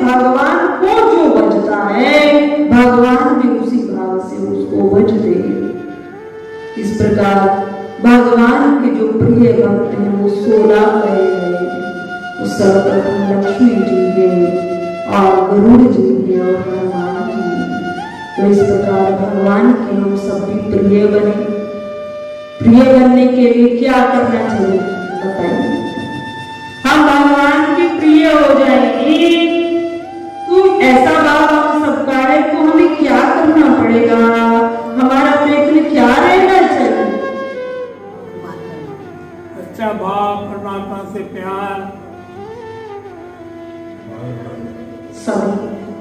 भगवान को जो बजता है भगवान भी उसी भाव से उसको बज देंगे। इस प्रकार भगवान के जो प्रिय भक्त हैं वो 16 गए हैं। वो सर्वप्रथम लक्ष्मी जी हैं और गरुड़ जी हैं और हनुमान जी हैं। तो इस प्रकार भगवान के हम सब भी प्रिय बने। प्रिय बनने के लिए क्या करना चाहिए बताइए? हम भगवान के प्रिय हो जाएंगे तो ऐसा भाव हम सबका है तो हमें क्या करना पड़ेगा? हमारा प्रयत्न क्या रहना चाहिए? अच्छा भाव, परमात्मा से प्यार,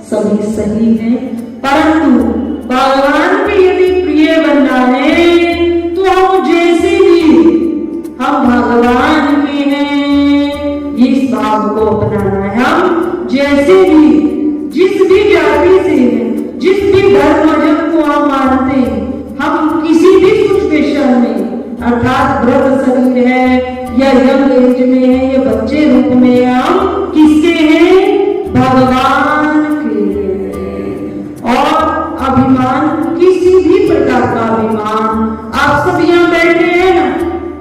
सभी सही है, परंतु भगवान पे यदि प्रिय बनना है तो हम जैसे भी हम भगवान के हैं इस भाव को अपनाना है। हम जैसे भी जिस भी जाति से हैं, जिस भी धर्म मजहब को हम मानते हैं, हम किसी भी सिचुएशन में अर्थात वृद्ध शरीर है या यंग एज में है या बच्चे रूप में है, हम किसके हैं? भगवान के हैं। और अभिमान किसी भी प्रकार का अभिमान, आप सब यहाँ बैठे हैं ना,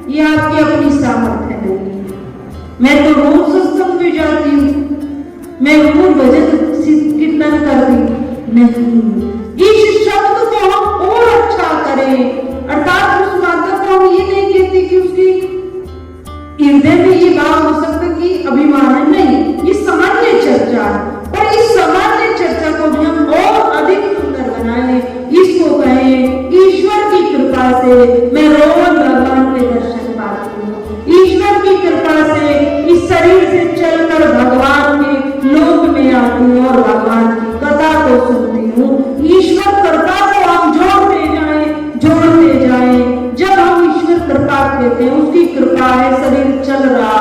ये आपकी अपनी सामर्थ्य नहीं। मैं तो रोज सत्संग में जाती हूँ, मैं रोज भजन कीर्तन करती नहीं। इस शब्द को हम और अच्छा करें, अर्थात उस माता को हम ये नहीं कहते कि उसकी हृदय में ये भाव हो सकता कि अभिमान नहीं, ये सामान्य चर्चा है। पर इस सामान्य चर्चा को भी हम और अधिक सुंदर बनाए, इसको कहें ईश्वर की कृपा से मैं रोज भगवान के दर्शन पाती हूँ। ईश्वर की कृपा से इस शरीर से चलकर भगवान के लोक में आती हूँ और भगवान की कथा को सुनती हूँ। ईश्वर कृपा को हम जोड़ते जाएं। जब हम ईश्वर कृपा कहते हैं, उसकी कृपा है, शरीर चल रहा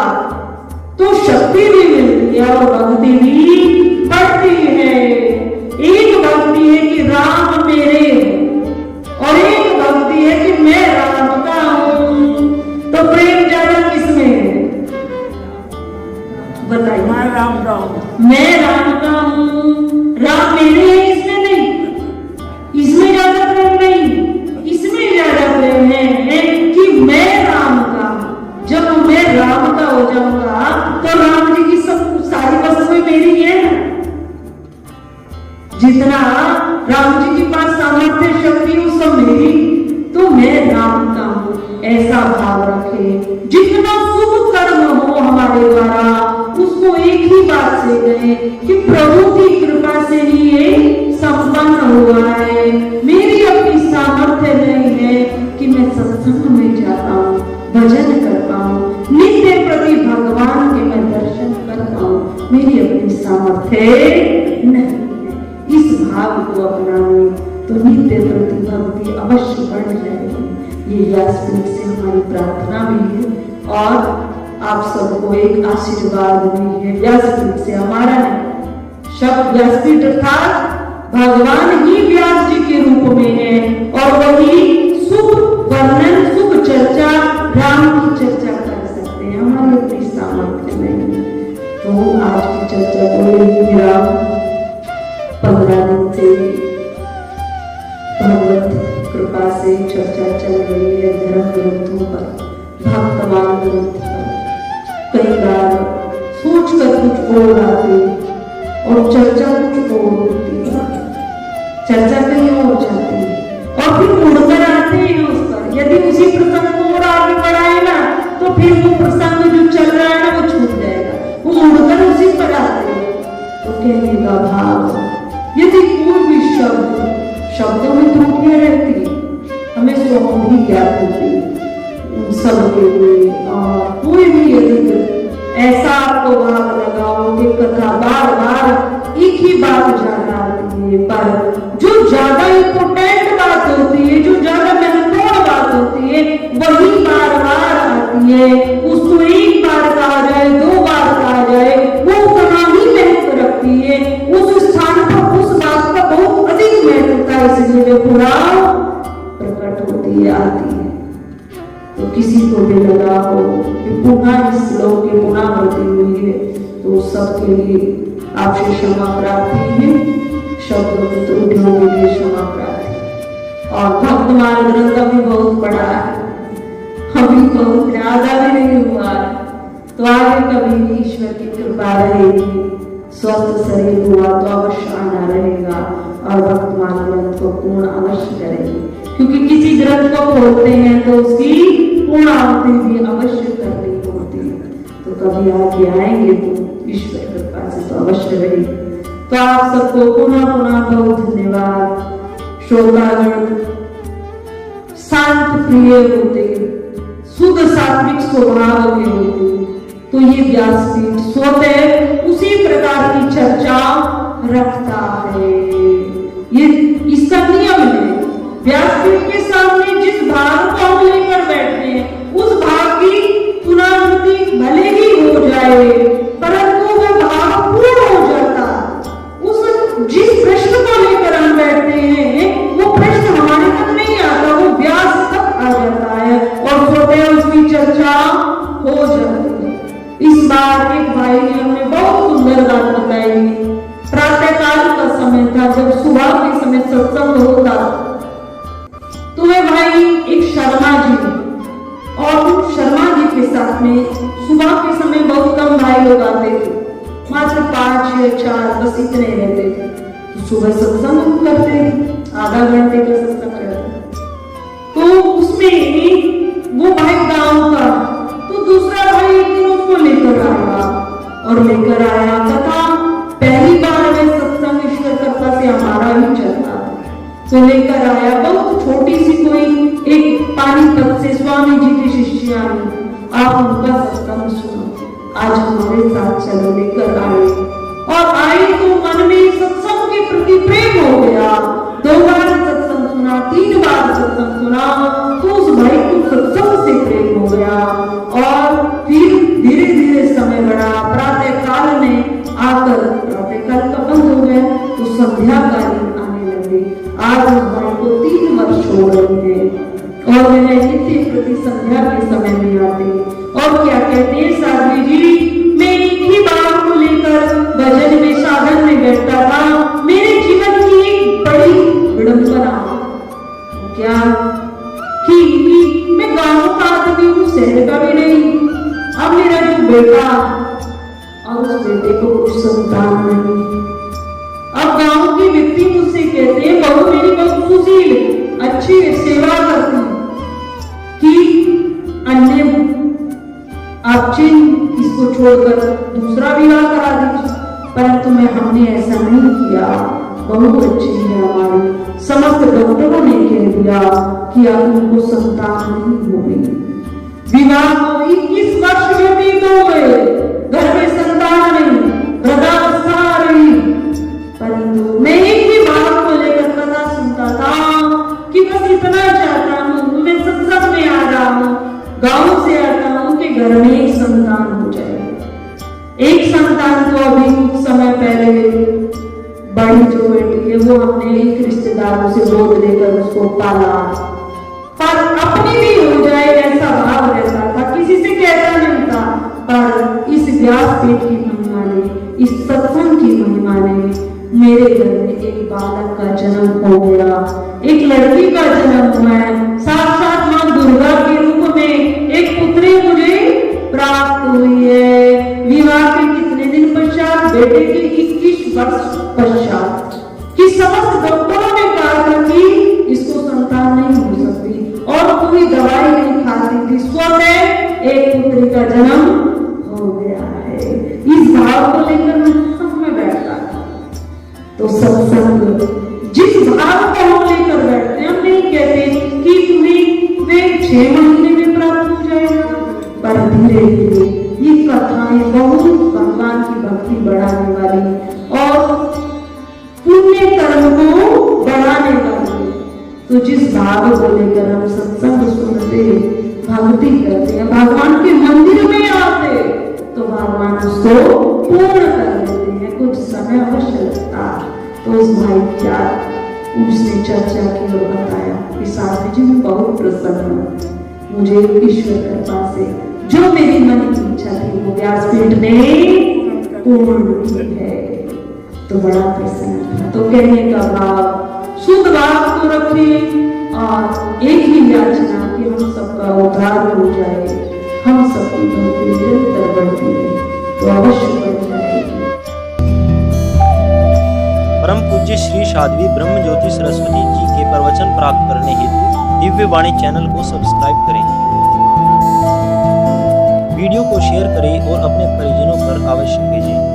तो शक्ति भी मिलती है और भक्ति भी बढ़ती है। एक भक्ति है कि राम मेरे और एक भक्ति है कि मैं राम का हूं। तो प्रेम ज्यादा किसमें है बताइए? मैं राम का हूं। मैं राम का हूं, राम मेरे है इसमें नहीं, इसमें ज्यादा प्रेम नहीं, इसमें ज्यादा प्रेम है कि मैं राम का हूं। जब मैं राम का हो जाऊंगा तो राम जी की सब सारी वस्तुएं मेरी है ना। जितना राम जी के पास सामर्थ्य शक्ति वो सब मेरी, तो मैं राम का हूं, ऐसा भाव रखे। जितना शुभ कर्म हो हमारे द्वारा उसको एक ही बात से कहें कि प्रभु की कृपा से ही ये संपन्न हुआ है। मेरी अपनी सामर्थ्य नहीं है कि मैं सत्संग में जाता हूँ, भजन करता हूँ, नित्य प्रति भगवान के मैं दर्शन करता हूँ, मेरी अपनी सामर्थ्य नहीं है। इस भाव को अपनाने तो नित्य प्रति भक्ति अवश्य बढ़ जाएगी। ये व्यासपीठ से हमारी प्रार्थना भी है और आप सबको एक आशीर्वाद भी है व्यासपीठ से। हमारा नहीं, शब्द व्यासपीठ अर्थात भगवान ही व्यास जी के रूप में है और वही शुभ वर्णन, शुभ चर्चा, राम की चर्चा कर सकते हैं। हमारी अपनी सामर्थ्य नहीं। तो आज की चर्चा को विराम। 15 दिन से भगवत कृपा से चर्चा चल रही है धर्म ग्रंथों पर, भक्तवान ग्रंथ पर। कई बार सोच कर कुछ और आते और चर्चा कुछ और होती है, चर्चा कहीं और जाती है और फिर मुड़कर आते हैं उस पर। यदि उसी प्रसंग को और आगे बढ़ाए ना तो फिर वो प्रसंग जो चल रहा है ना वो छूट जाएगा, वो मुड़कर उसी पर आते हैं। तो कहने का भाव, यदि कोई भी शब्दों में त्रुटियां रहती हमें स्वयं भी ज्ञात होती सबके लिए। और कोई भी यदि ऐसा आपको भाव लगाओ कि कथा बार बार एक ही बात ज्यादा आती है, पर जो ज्यादा इम्पोर्टेंट बात होती है, जो ज्यादा महत्वपूर्ण बात होती है, वही बार बार आती है। उसको एक बार कहा जाए, 2 बार कहा जाए, वो उतना ही महत्व रखती है। उस स्थान पर उस बात का बहुत अधिक महत्व था, इसलिए वे पुराण प्रकट होती है, आती है। तो किसी को भी लगा हो कि पुनः इस श्लोक की पुनरावृत्ति हुई है तो सबके लिए आप से क्षमा प्रार्थी है, शब्दों में त्रुटियों के लिए क्षमा प्रार्थी। और भक्तमाल ग्रंथ अभी बहुत बड़ा है, अभी बहुत ज्यादा भी नहीं हुआ है, तो आगे कभी भी ईश्वर की कृपा रहेगी, स्वस्थ शरीर हुआ तो अवश्य आना रहेगा और भक्तमाल ग्रंथ को पूर्ण अवश्य करेंगे, क्योंकि किसी ग्रंथ को खोलते हैं तो उसकी पूर्ण आहुति भी अवश्य करनी होती है। तो कभी आगे आएंगे तो ईश्वर कृपा से तो अवश्य रहेगी। तो आप सबको पुनः पुनः बहुत धन्यवाद। श्रोतागण शांत प्रिय होते, शुद्ध सात्विक स्वभाव के होते, तो ये व्यासपीठ स्वतः उसी प्रकार की चर्चा रखता है। ये इसका नियम है, व्यासपीठ के सामने जिस भाग को हम लेकर बैठते हैं उस भाग की पुनरावृत्ति भले ही हो जाए, परंतु वह भाव पूर्ण हो जाता। उस जिस प्रश्न को लेकर हम बैठते हैं वो प्रश्न हमारे तक नहीं आता, वो व्यास तक आ जाता है और स्वतः उसकी चर्चा हो जाती है। इस बार एक भाई ने हमें बहुत सुंदर बात बताई। प्रातःकाल का समय था, जब सुबह के समय सत्संग होता, तो वे भाई एक शर्मा जी और उस शर्मा जी के साथ में सुबह के समय बहुत कम भाई लोग आते थे, मात्र 5 या 4 बस इतने रहते थे। तो सुबह सत्संग करते थे, आधा घंटे का सत्संग करते, तो उसमें वो भाई गांव का, तो दूसरा भाई एक दिन उसको लेकर आया तथा पहली बार वे सत्संग ईश्वर कृपा से हमारा ही चलता, तो लेकर आया बहुत छोटी सी कोई एक पानीपत से स्वामी जी की शिष्या, आप उनका सत्संग सुनो, आज हमारे साथ चलो। लेकर आए और आए तो मन में सत्संग के प्रति प्रेम हो गया। 2 बार सत्संग सुना, 3 बार सत्संग सुना, तो उस भाई को सत्संग से प्रेम हो गया और फिर धीरे धीरे समय बढ़ा। प्रातःकाल में आकर प्रातःकाल का बंद हो गया तो संध्याकालीन आने लगे। आज उस भाई को 3 वर्ष हो रहे हैं और वह नित्य प्रति संध्या के समय में आते और क्या कहते हैं, साध्वी जी मैं एक ही बात को लेकर भजन में साधन में बैठता था, मेरे जीवन की एक बड़ी विडंबना क्या कि मैं गांव का आदमी हूँ, शहर का भी नहीं। अब मेरा जो बेटा और उस बेटे को कुछ संतान नहीं। अब गांव के व्यक्ति मुझसे कहते हैं, बहू मेरी बहुत सुशील अच्छी सेवा करती कि अन्य आप चिन्ह इसको छोड़कर दूसरा विवाह करा दीजिए, परंतु हमने ऐसा नहीं किया। बहुत अच्छी है हमारी, समस्त डॉक्टरों ने कह दिया कि अब उनको संतान नहीं होगी। विवाह को 21 वर्ष व्यतीत हो गए, घर में संतान नहीं, वृद्धावस्था आ रही, परंतु मैं एक ही बात को लेकर कथा सुनता था कि बस इतना चाहता हूँ, मैं सत्संग में आ रहा हूँ, गांव से आता हूँ कि घर में एक संतान हो जाए। एक संतान तो अभी कुछ समय पहले बड़ी जो बेटी है वो हमने एक रिश्तेदारों से गोद लेकर उसको पाला, पर अपनी भी हो जाए ऐसा भाव रहता था, किसी से कहता नहीं था। पर इस व्यासपीठ की महिमा ने, इस सत्संग की महिमा ने मेरे घर में एक बालक का जन्म हो गया, एक लड़की का जन्म हुआ है। साक्षात मां दुर्गा के रूप में एक पुत्री मुझे प्राप्त हुई है। विवाह के कितने दिन पश्चात, बेटे के 21 वर्ष पश्चात, कि समस्त डॉक्टरों ने कहा था कि इसको संतान नहीं हो सकती और कोई दवाई नहीं खाती थी, स्वतः एक पुत्री का जन्म हो गया है। इस भाव को लेकर मैं सत्संग में बैठता था। तो सत्संग जिस भाव को हम लेकर बैठते हैं, हम नहीं कहते कि तुम्हें वे 6 महीने में प्राप्त हो जाएगा, पर धीरे धीरे ये कथाएं बहुत भगवान की भक्ति बढ़ाने वाली और पुण्य कर्म को बढ़ाने वाली। तो जिस भाव को लेकर हम सत्संग सुनते, भक्ति करते हैं, भगवान के मंदिर में आते, तो भगवान उसको पूर्ण कर देते हैं। कुछ समय अवश्य लगता। तो उस भाई क्या उसने चर्चा की और बताया कि साथी जी मैं बहुत प्रसन्न हूँ, मुझे ईश्वर कृपा से जो मेरी मन की इच्छा थी वो व्यासपीठ ने पूर्ण की है। तो बड़ा प्रसन्न था। तो कहने का भाव शुद्ध बात को रखें और एक ही याचना कि हम सबका उद्धार हो जाए, हम सबकी भक्ति निरंतर बढ़ती है तो अवश्य बढ़ जाएगी। परम पूज्य श्री साध्वी ब्रह्म ज्योति सरस्वती जी के प्रवचन प्राप्त करने हेतु दिव्य वाणी चैनल को सब्सक्राइब करें, वीडियो को शेयर करें और अपने परिजनों पर अवश्य भेजें।